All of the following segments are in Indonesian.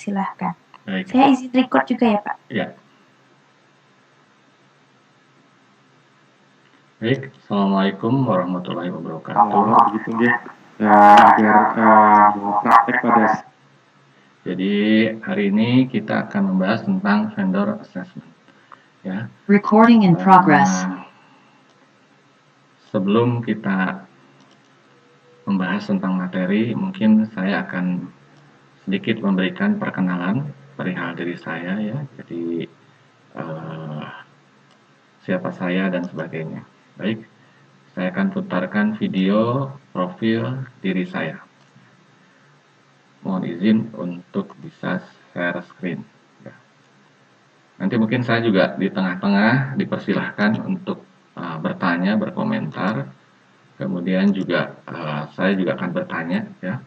Silahkan. Baik. Saya izin record juga ya, Pak? Ya. Baik, Assalamualaikum warahmatullahi wabarakatuh. Begitu ya. Agar praktek pada. Jadi hari ini kita akan membahas tentang vendor assessment. Ya. Recording in progress. Sebelum kita membahas tentang materi, mungkin saya akan sedikit memberikan perkenalan perihal diri saya ya. Jadi siapa saya dan sebagainya. Baik, saya akan putarkan video profil diri saya. Mohon izin untuk bisa share screen. Ya. Nanti mungkin saya juga di tengah-tengah dipersilahkan untuk bertanya, berkomentar. Kemudian juga saya juga akan bertanya ya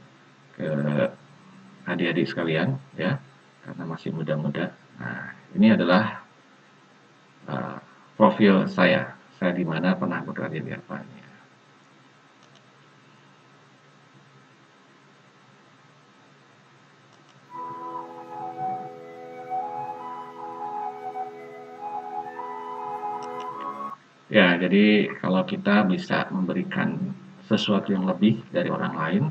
ke adik-adik sekalian ya, karena masih muda-muda. Nah, ini adalah profil saya di mana pernah bekerja di apa. Ya, jadi kalau kita bisa memberikan sesuatu yang lebih dari orang lain,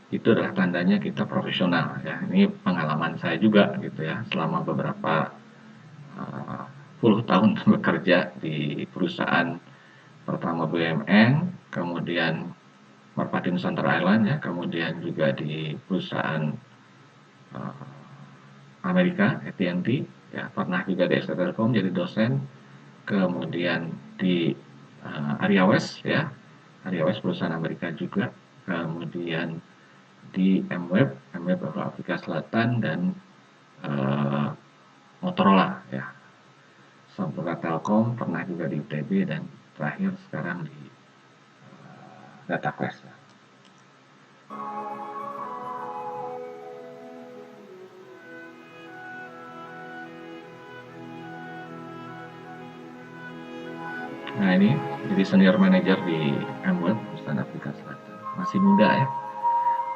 itu adalah tandanya kita profesional ya. Ini pengalaman saya juga gitu ya, selama beberapa puluh tahun bekerja di perusahaan pertama BUMN, kemudian Merpati Nusantara Airlines ya, kemudian juga di perusahaan Amerika AT&T ya, pernah juga di ST Telkom jadi dosen, kemudian di Ariawes ya, Ariawes perusahaan Amerika juga, kemudian di MWeb Afrika Selatan, dan Motorola ya, Sampurna Telkom pernah juga di ITB, dan terakhir sekarang di DataQuest. Nah, ini jadi senior manager di MWeb perusahaan Afrika Selatan, masih muda ya,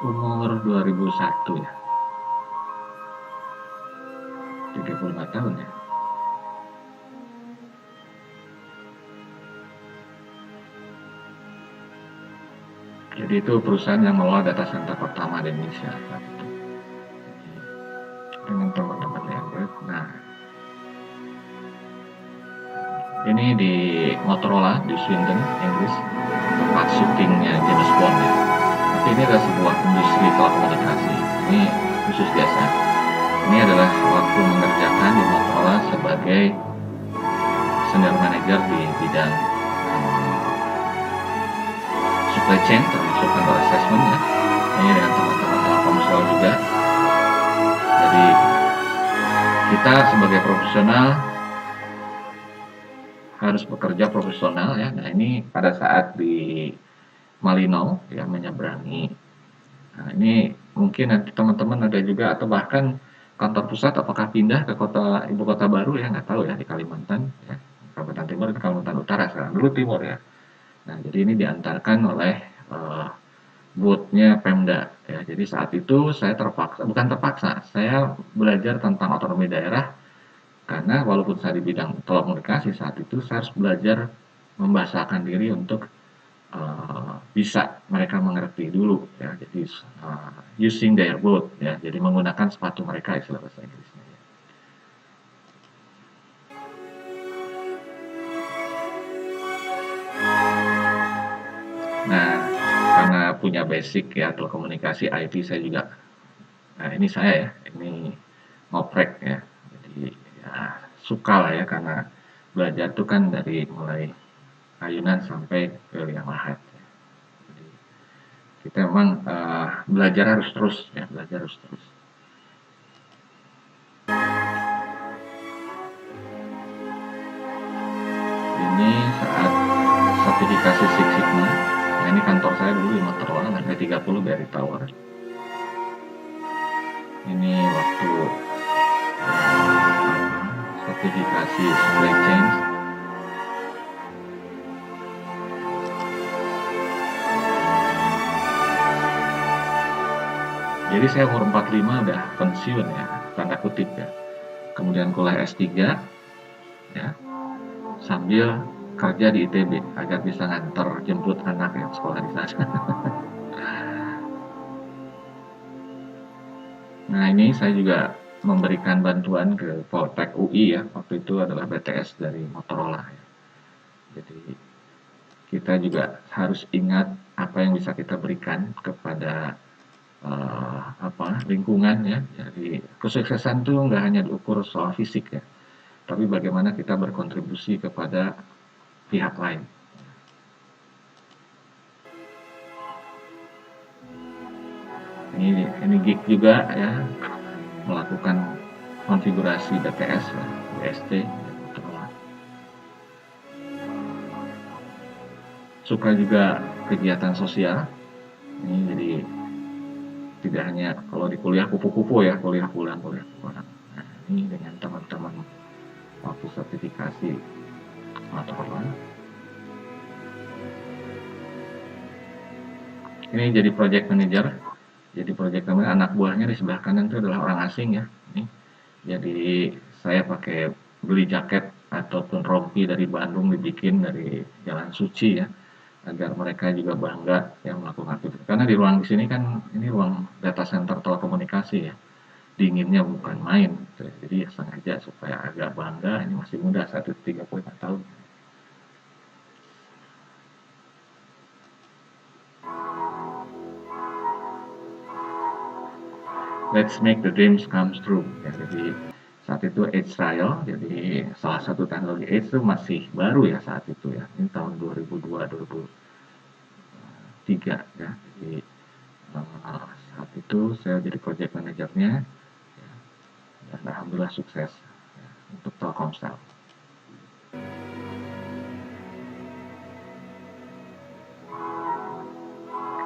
umur 2001 ya, 35 tahun ya. Jadi itu perusahaan yang mengelola data center pertama di Indonesia saat itu, dengan teman-teman MWeb. Nah, ini di Motorola di Swindon, Inggris, tempat syutingnya James Bond ya. Tapi ini adalah sebuah industri telekomunikasi. Ini khusus biasa. Ini adalah waktu mengerjakan di Motorola sebagai senior manager di bidang supply chain, termasuk vendor assessment ya. Ini dengan teman-teman Telkomsel juga. Jadi kita sebagai profesional harus bekerja profesional ya. Nah, ini pada saat di Malino ya, menyeberangi. Nah, ini mungkin nanti teman-teman ada juga, atau bahkan kantor pusat apakah pindah ke ibu kota baru ya, nggak tahu ya, di Kalimantan ya, Kalimantan Timur dan Kalimantan Utara sekarang, dulu Timur ya. Nah, jadi ini diantarkan oleh booth-nya Pemda ya. Jadi saat itu saya bukan terpaksa, saya belajar tentang otonomi daerah, karena walaupun saya di bidang telekomunikasi saat itu, saya harus belajar membahasakan diri untuk bisa mereka mengerti dulu ya. Jadi using their boat ya, jadi menggunakan sepatu mereka, istilah bahasa Inggrisnya ya. Nah, karena punya basic ya telekomunikasi IT, saya juga, nah ini saya ya, ini ngoprek ya, jadi ya suka lah ya, karena belajar tuh kan dari mulai ayunan sampai ke liang lahat ya. Jadi kita memang belajar harus terus ya, belajar harus terus. Ini saat sertifikasi Six Sigma. Nah, ini kantor saya dulu di Motorola, lantai 30 BRI Tower. Ini waktu sertifikasi supply chain. Jadi saya umur 45 udah pensiun ya, tanda kutip ya. Kemudian kuliah S3 ya, sambil kerja di ITB agar bisa nganter jemput anak yang sekolah di sana. Nah, ini saya juga memberikan bantuan ke Poltek UI ya, waktu itu adalah BTS dari Motorola ya. Jadi kita juga harus ingat apa yang bisa kita berikan kepada lingkungan ya. Jadi kesuksesan itu nggak hanya diukur soal fisik ya, tapi bagaimana kita berkontribusi kepada pihak lain. Ini gig juga ya, melakukan konfigurasi BTS lah, BST. Suka juga kegiatan sosial. Ini jadi tidak hanya kalau di kuliah kupu-kupu ya, kuliah pulang. Nah, ini dengan teman-teman waktu sertifikasi Motorola. Ini jadi project manager. Jadi project manager, anak buahnya di sebelah kanan itu adalah orang asing ya. Ini. Jadi saya pakai beli jaket ataupun rompi dari Bandung dibikin dari Jalan Suci ya, agar mereka juga bangga yang melakukan aktivitas. Karena di ruang di sini kan ini ruang data center telekomunikasi ya, dinginnya bukan main. Gitu. Jadi ya sengaja supaya agak bangga. Ini masih muda, 35 tahun. Let's make the dreams come true. Ya, jadi saat itu AIDS trial, jadi salah satu teknologi AIDS itu masih baru ya saat itu ya. Ini tahun 2002-2003 ya. Jadi saat itu saya jadi project manajernya ya, dan alhamdulillah sukses ya, untuk Telkomsel.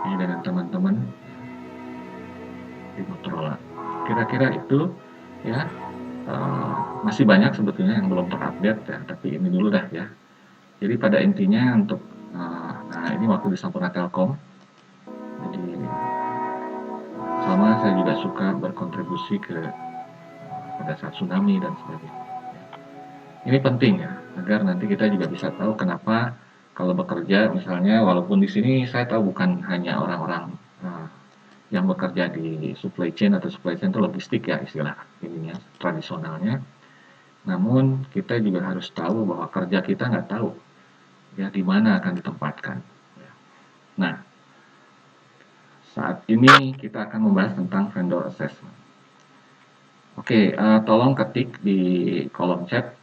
Ini dengan teman-teman di Motorola. Kira-kira itu ya, masih banyak sebetulnya yang belum terupdate ya, tapi ini dulu dah ya. Jadi pada intinya untuk nah ini waktu di Sampurna Telkom. Jadi sama saya juga suka berkontribusi pada saat tsunami dan sebagainya. Ini penting ya, agar nanti kita juga bisa tahu kenapa kalau bekerja misalnya, walaupun di sini saya tahu bukan hanya orang-orang yang bekerja di supply chain atau supply chain itu logistik ya istilah ininya tradisionalnya. Namun kita juga harus tahu bahwa kerja kita nggak tahu ya di mana akan ditempatkan. Nah, saat ini kita akan membahas tentang vendor assessment. Oke, tolong ketik di kolom chat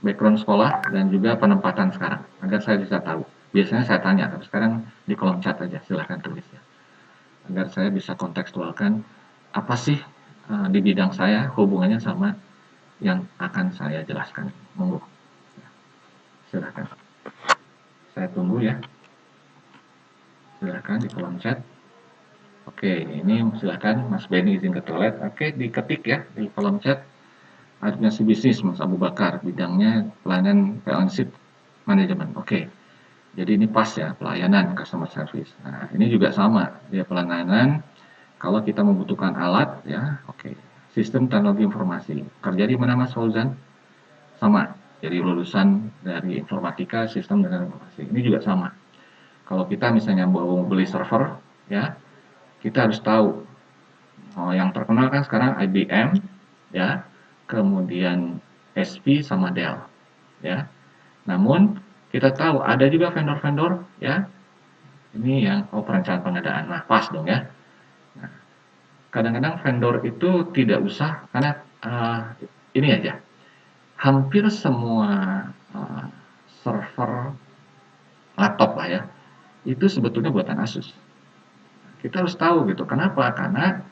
background sekolah dan juga penempatan sekarang agar saya bisa tahu. Biasanya saya tanya, tapi sekarang di kolom chat aja, silahkan tulis ya. Agar saya bisa kontekstualkan apa sih di bidang saya hubungannya sama yang akan saya jelaskan. Monggo. Silahkan. Saya tunggu ya. Silahkan di kolom chat. Oke, ini silahkan Mas Benny izin ke toilet. Oke, diketik ya di kolom chat. Administrasi bisnis Mas Abu Bakar, bidangnya pelayanan relationship management. Oke. Jadi ini pas ya, pelayanan customer service. Nah, ini juga sama, dia pelayanan. Kalau kita membutuhkan alat, ya, oke. Sistem teknologi informasi. Kerja di mana Mas Fauzan? Sama. Jadi lulusan dari informatika, sistem dan informasi. Ini juga sama. Kalau kita misalnya mau beli server, ya, kita harus tahu. Yang terkenal kan sekarang IBM, ya, kemudian HP sama Dell, ya. Namun kita tahu ada juga vendor-vendor ya, ini yang perencanaan pengadaan. Nah, pas dong ya. Nah, kadang-kadang vendor itu tidak usah karena ini aja. Hampir semua server laptop lah ya, itu sebetulnya buatan Asus. Kita harus tahu gitu. Kenapa? Karena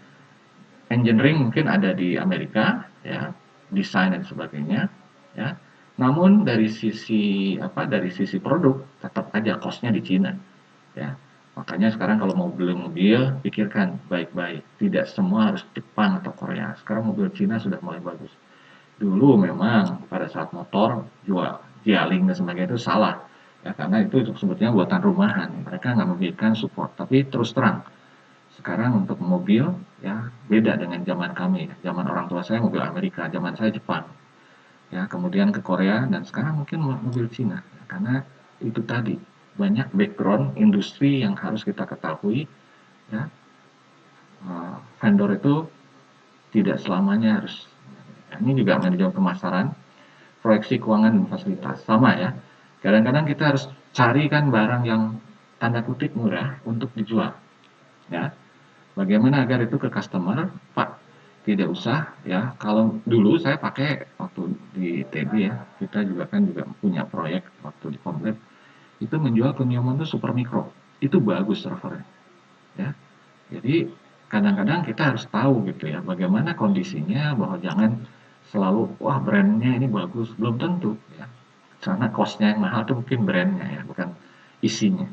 engineering mungkin ada di Amerika ya, desain dan sebagainya ya. Namun dari sisi produk tetap aja cost-nya di Cina ya. Makanya sekarang kalau mau beli mobil pikirkan baik-baik, tidak semua harus Jepang atau Korea. Sekarang mobil Cina sudah mulai bagus. Dulu memang pada saat motor jual Jialing dan sebagainya itu salah ya, karena itu sebetulnya buatan rumahan, mereka nggak memberikan support. Tapi terus terang Sekarang untuk mobil ya beda dengan zaman kami. Zaman orang tua saya mobil Amerika, zaman saya Jepang. Ya, kemudian ke Korea dan sekarang mungkin mobil Cina. Karena itu tadi banyak background industri yang harus kita ketahui ya. Vendor itu tidak selamanya harus, ini juga manajemen pemasaran, proyeksi keuangan dan fasilitas sama ya. Kadang-kadang kita harus cari kan barang yang tanda kutip murah untuk dijual ya. Bagaimana agar itu ke customer, Pak, tidak usah ya. Kalau dulu saya pakai waktu di TB ya, kita juga kan juga punya proyek waktu di Komplek, itu menjual ke Newmont itu super mikro, itu bagus servernya ya. Jadi kadang-kadang kita harus tahu gitu ya, bagaimana kondisinya, bahwa jangan selalu wah brandnya ini bagus, belum tentu ya. Karena cost-nya yang mahal itu mungkin brandnya ya, bukan isinya.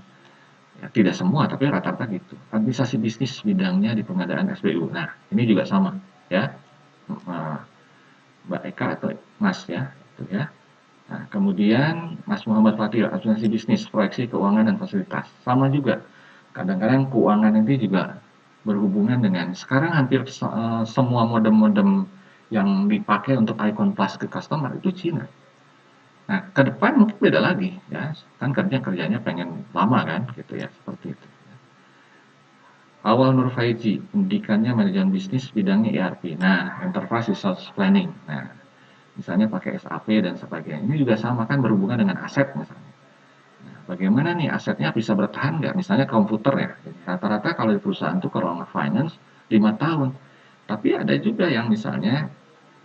Ya, tidak semua, tapi rata-rata gitu. Administrasi bisnis bidangnya di pengadaan SBU. Nah, ini juga sama ya. Mbak Eka atau Mas ya, itu ya. Nah, kemudian Mas Muhammad Fatil, administrasi bisnis, proyeksi keuangan dan fasilitas. Sama juga. Kadang-kadang keuangan ini juga berhubungan dengan sekarang hampir semua modem-modem yang dipakai untuk Icon Plus ke customer itu Cina. Nah, ke depan mungkin beda lagi ya. Kan kerjanya pengen lama kan gitu ya, seperti itu. Awal Nur Faizi, pendidikannya manajemen bisnis, bidangnya ERP. Nah, Enterprise Resource Planning. Nah, misalnya pakai SAP dan sebagainya. Ini juga sama kan berhubungan dengan aset misalnya. Nah, bagaimana nih asetnya bisa bertahan nggak? Misalnya komputer ya. Rata-rata kalau di perusahaan itu kalau finance 5 tahun. Tapi ada juga yang misalnya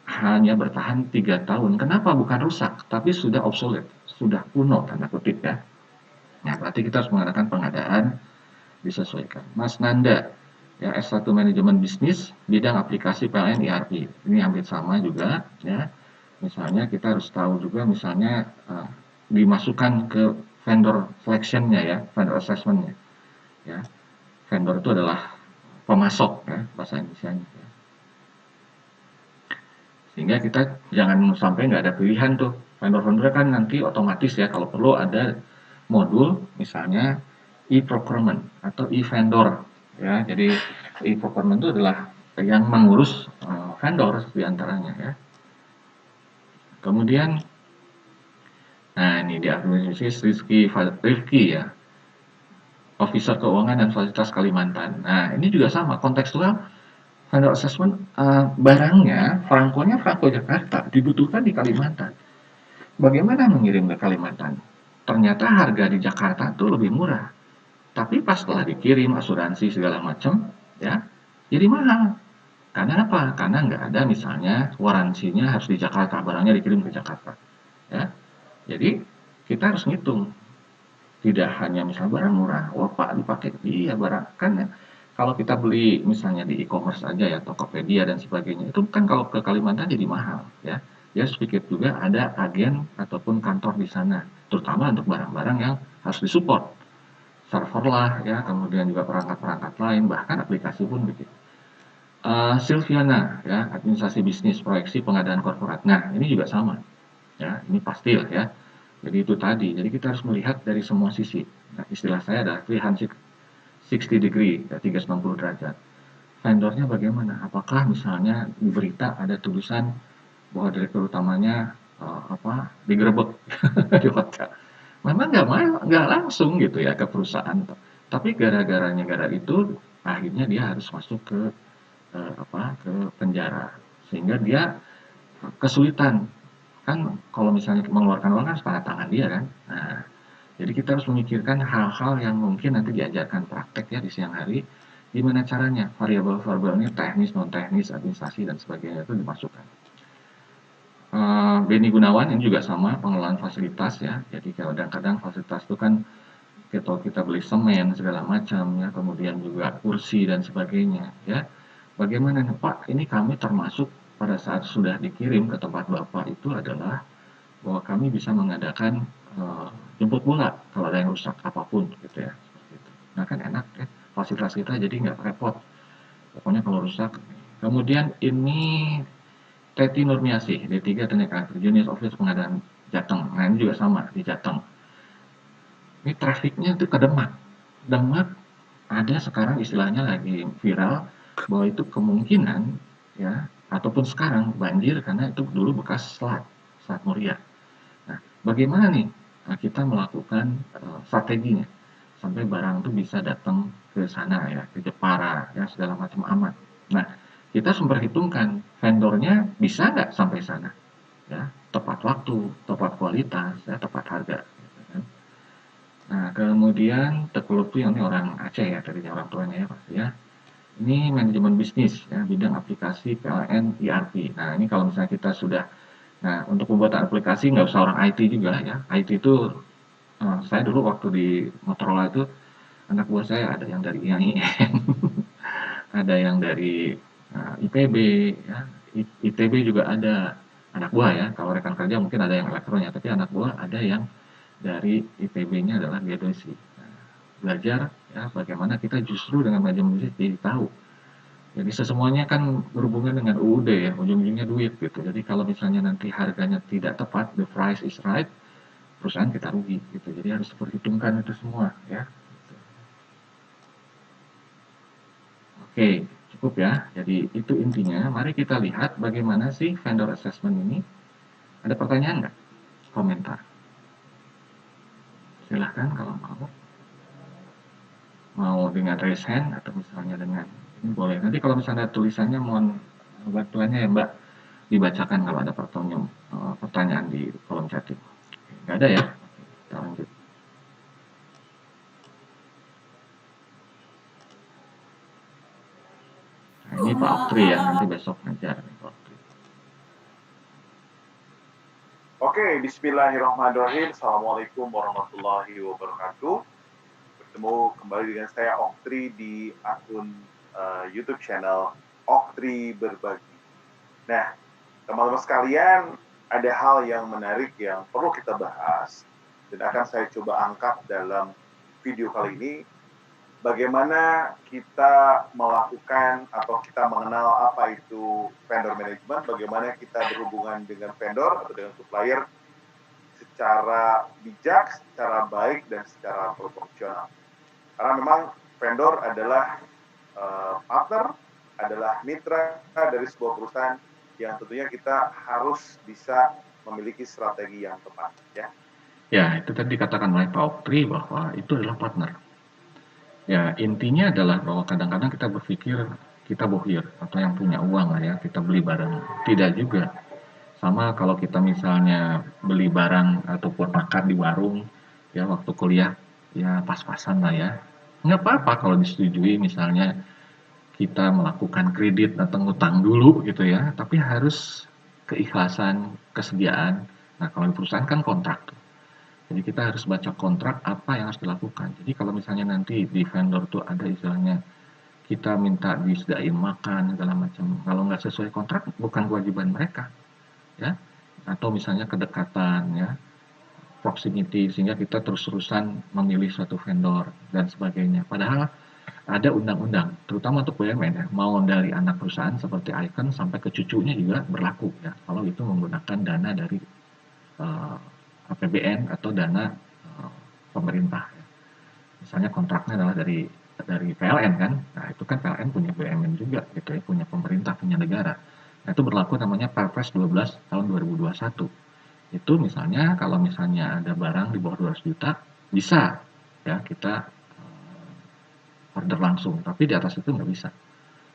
hanya bertahan 3 tahun. Kenapa? Bukan rusak, tapi sudah obsolete, sudah kuno tanda kutip ya. Nah, berarti kita harus mengadakan pengadaan disesuaikan. Mas Nanda, ya S1 manajemen bisnis, bidang aplikasi PLN ERP. Ini hampir sama juga ya. Misalnya kita harus tahu juga misalnya dimasukkan ke vendor selection-nya ya, vendor assessment-nya ya. Vendor itu adalah pemasok ya bahasa Indonesia-nya ya. Sehingga kita jangan sampai nggak ada pilihan tuh. Vendor-vendor kan nanti otomatis ya kalau perlu ada modul misalnya e-procurement atau e-vendor ya. Jadi e-procurement itu adalah yang mengurus vendor diantaranya ya. Kemudian, nah ini di administrasi Rifki ya, Officer Keuangan dan Fasilitas Kalimantan. Nah ini juga sama kontekstual vendor assessment, barangnya Franco Jakarta dibutuhkan di Kalimantan. Bagaimana mengirim ke Kalimantan? Ternyata harga di Jakarta tuh lebih murah. Tapi pas setelah dikirim asuransi segala macam, ya, jadi mahal. Karena apa? Karena nggak ada misalnya waransinya harus di Jakarta, barangnya dikirim ke Jakarta. Ya, jadi kita harus ngitung. Tidak hanya misalnya barang murah, wah Pak dipakai, iya barang kan ya. Kalau kita beli misalnya di e-commerce aja ya, Tokopedia dan sebagainya, itu kan kalau ke Kalimantan jadi mahal ya. Dia sedikit juga ada agen ataupun kantor di sana, terutama untuk barang-barang yang harus disupport. Server lah ya, kemudian juga perangkat-perangkat lain, bahkan aplikasi pun begitu. Silviana ya, administrasi bisnis, proyeksi pengadaan korporat. Nah, ini juga sama ya, ini pasti lah ya. Jadi itu tadi, jadi kita harus melihat dari semua sisi. Nah, istilah saya adalah 360 degree, ya, 360 derajat. Vendornya bagaimana? Apakah misalnya di berita ada tulisan bahwa direktur utamanya digerebek di hotel. Memang nggak langsung gitu ya ke perusahaan. Tapi gara-gara negara itu akhirnya dia harus masuk ke ke penjara sehingga dia kesulitan kan kalau misalnya mengeluarkan uang kan tanda tangan dia kan. Nah, jadi kita harus memikirkan hal-hal yang mungkin nanti diajarkan praktek ya di siang hari. Gimana caranya variabel-variabelnya teknis, non teknis, administrasi dan sebagainya itu dimasukkan. Beni Gunawan ini juga sama pengelolaan fasilitas ya. Jadi kadang-kadang fasilitas itu kan kita beli semen segala macam ya, kemudian juga kursi dan sebagainya ya. Bagaimana nih Pak? Ini kami termasuk pada saat sudah dikirim ke tempat Bapak itu adalah bahwa kami bisa mengadakan jemput bola kalau ada yang rusak apapun gitu ya. Seperti itu. Nah kan enak ya fasilitas kita jadi nggak repot. Pokoknya kalau rusak. Kemudian ini Teti Nurmiasih, D3 Teknik Elektrik, Junior Office Pengadaan Jateng. Nah ini juga sama di Jateng. Ini trafiknya itu ke Demak. Demak ada sekarang istilahnya lagi viral bahwa itu kemungkinan ya ataupun sekarang banjir karena itu dulu bekas Selat Muria. Nah, bagaimana nih kita melakukan strateginya sampai barang itu bisa datang ke sana ya, ke Jepara ya segala macam aman. Nah, kita harus memperhitungkan vendornya bisa nggak sampai sana ya, tepat waktu, tepat kualitas, ya, tepat harga. Gitu kan. Nah, kemudian Tekuluk tuh yang ini orang Aceh ya, tadinya orang tuanya ya pasti ya. Ini manajemen bisnis ya, bidang aplikasi PLN ERP. Nah, ini kalau misalnya kita sudah, nah untuk pembuatan aplikasi nggak usah orang IT juga ya. IT itu saya dulu waktu di Motorola itu anak buah saya ada yang dari IAIN, ada yang dari IPB, ya, ITB juga ada anak buah ya. Kalau rekan kerja mungkin ada yang elektronnya, tapi anak buah ada yang dari IPB-nya adalah geodesi. Nah, belajar ya bagaimana kita justru dengan manajemen bisnis jadi tahu. Jadi semuanya kan berhubungan dengan UUD ya, ujung-ujungnya duit gitu. Jadi kalau misalnya nanti harganya tidak tepat, the price is right, perusahaan kita rugi gitu. Jadi harus diperhitungkan itu semua ya. Oke, cukup ya. Jadi itu intinya. Mari kita lihat bagaimana sih vendor assessment ini. Ada pertanyaan nggak? Komentar. Silahkan kalau mau. Mau dengan raise hand atau misalnya dengan ini boleh. Nanti kalau misalnya tulisannya mohon bantuannya ya Mbak dibacakan kalau ada pertanyaan di kolom chatting. Nggak ada ya? Kita lanjut. Nah, ini Pak Oktri ya, nanti besok ngajar nih Pak Oktri. Oke, bismillahirrahmanirrahim. Assalamualaikum warahmatullahi wabarakatuh. Bertemu kembali dengan saya Oktri di akun YouTube channel Oktri Berbagi. Nah, teman-teman sekalian, ada hal yang menarik yang perlu kita bahas dan akan saya coba angkat dalam video kali ini. Bagaimana kita melakukan atau kita mengenal apa itu vendor management, bagaimana kita berhubungan dengan vendor atau dengan supplier secara bijak, secara baik, dan secara proporsional. Karena memang vendor adalah partner, adalah mitra dari sebuah perusahaan yang tentunya kita harus bisa memiliki strategi yang tepat. Ya, itu tadi dikatakan oleh Pak Oktri bahwa itu adalah partner. Ya, intinya adalah bahwa kadang-kadang kita berpikir kita bohir atau yang punya uang lah ya, kita beli barang. Tidak juga. Sama kalau kita misalnya beli barang ataupun makan di warung, ya waktu kuliah, ya pas-pasan lah ya. Nggak apa-apa kalau disetujui misalnya kita melakukan kredit atau ngutang dulu gitu ya, tapi harus keikhlasan, kesediaan. Nah, kalau di perusahaan kan kontrak tuh. Jadi kita harus baca kontrak apa yang harus dilakukan. Jadi kalau misalnya nanti di vendor tuh ada istilahnya kita minta disediain makan segala macam. Kalau nggak sesuai kontrak bukan kewajiban mereka, ya. Atau misalnya kedekatan, ya, proximity sehingga kita terus-terusan memilih suatu vendor dan sebagainya. Padahal ada undang-undang, terutama untuk BUMN ya, mau dari anak perusahaan seperti Icon sampai ke cucunya juga berlaku ya. Kalau itu menggunakan dana dari APBN atau dana pemerintah. Ya. Misalnya kontraknya adalah dari PLN kan, nah itu kan PLN punya BUMN juga gitu ya, punya pemerintah, punya negara. Nah, itu berlaku namanya Perpres 12 tahun 2021. Itu misalnya kalau misalnya ada barang di bawah 200 juta bisa ya kita order langsung, tapi di atas itu nggak bisa.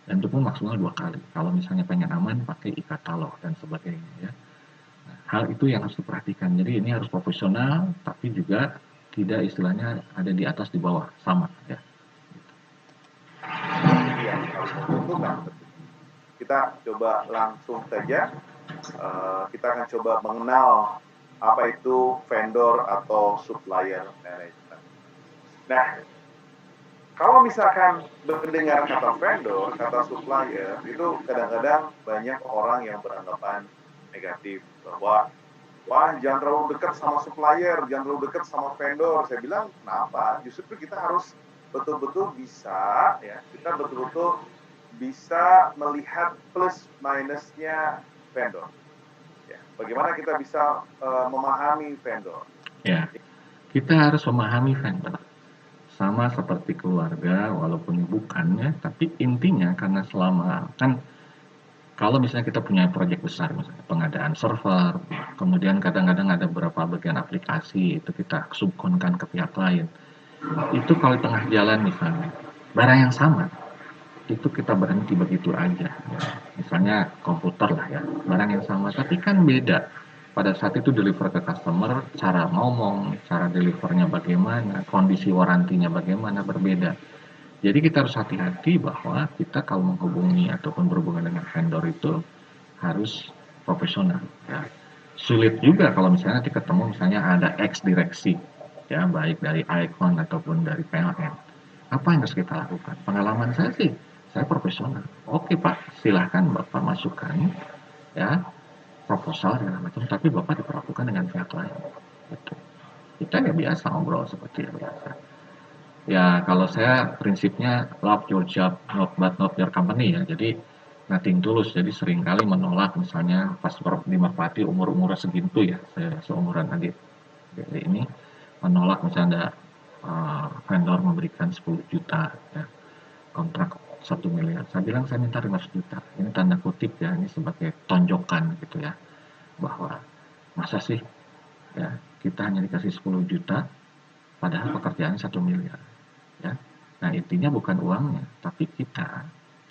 Dan itu pun maksimal 2 kali. Kalau misalnya pengen aman pakai e-katalog dan sebagainya ya. Nah, hal itu yang harus diperhatikan. Jadi ini harus profesional, tapi juga tidak istilahnya ada di atas di bawah sama ya. Yang harus diperhitungkan. Kita coba langsung saja. Kita akan coba mengenal apa itu vendor atau supplier management. Nah, kalau misalkan mendengar kata vendor, kata supplier, itu kadang-kadang banyak orang yang beranggapan negatif bahwa wah jangan terlalu dekat sama supplier, jangan terlalu dekat sama vendor. Saya bilang kenapa? Justru kita harus betul-betul bisa ya, kita betul-betul bisa melihat plus minusnya vendor. Ya, bagaimana kita bisa memahami vendor? Ya, kita harus memahami vendor. sama seperti keluarga walaupun bukan ya, tapi intinya karena selama kan kalau misalnya kita punya proyek besar, misalnya pengadaan server, kemudian kadang-kadang ada beberapa bagian aplikasi itu kita subkonkan ke pihak lain. Itu kalau di tengah jalan misalnya, barang yang sama, itu kita berhenti begitu aja. Ya. Misalnya komputer lah ya, barang yang sama, tapi kan beda. Pada saat itu deliver ke customer, cara ngomong, cara delivernya bagaimana, kondisi warantinya bagaimana, berbeda. Jadi kita harus hati-hati bahwa kita kalau menghubungi ataupun berhubungan dengan vendor itu harus profesional. Ya. Sulit juga kalau misalnya nanti ketemu misalnya ada X direksi, ya baik dari Icon ataupun dari PLN. Apa yang harus kita lakukan? Pengalaman saya sih, saya profesional. Oke Pak, silahkan Bapak masukkan ya proposal segala macam, tapi Bapak diperlakukan dengan pihak lain. Gitu. Kita ya biasa ngobrol seperti biasa. Ya, kalau saya prinsipnya love your job, but not your company ya. Jadi nothing tulus. Jadi seringkali menolak misalnya pas di Merpati umur-umurnya segitu ya, saya seumuran adik ini menolak misalnya ada vendor memberikan 10 juta ya, kontrak 1 miliar. Saya bilang saya minta 500 juta. Ini tanda kutip ya, ini sebagai tonjokan gitu ya, bahwa masa sih ya kita hanya dikasih 10 juta padahal pekerjaannya 1 miliar. Ya. Nah, intinya bukan uangnya, tapi kita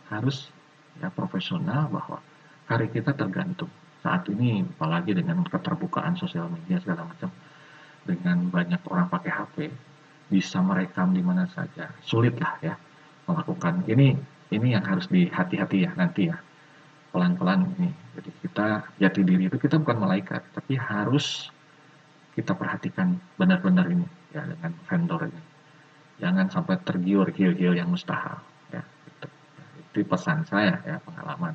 harus ya profesional bahwa karir kita tergantung. Saat ini apalagi dengan keterbukaan sosial media segala macam, dengan banyak orang pakai HP, bisa merekam di mana saja. Sulit lah ya melakukan. Ini yang harus dihati-hati ya nanti ya. Pelan-pelan ini. Jadi kita jati diri itu kita bukan malaikat, tapi harus kita perhatikan benar-benar ini ya dengan vendor ini. Jangan sampai tergiur hil-hil yang mustahil ya, itu pesan saya ya, pengalaman.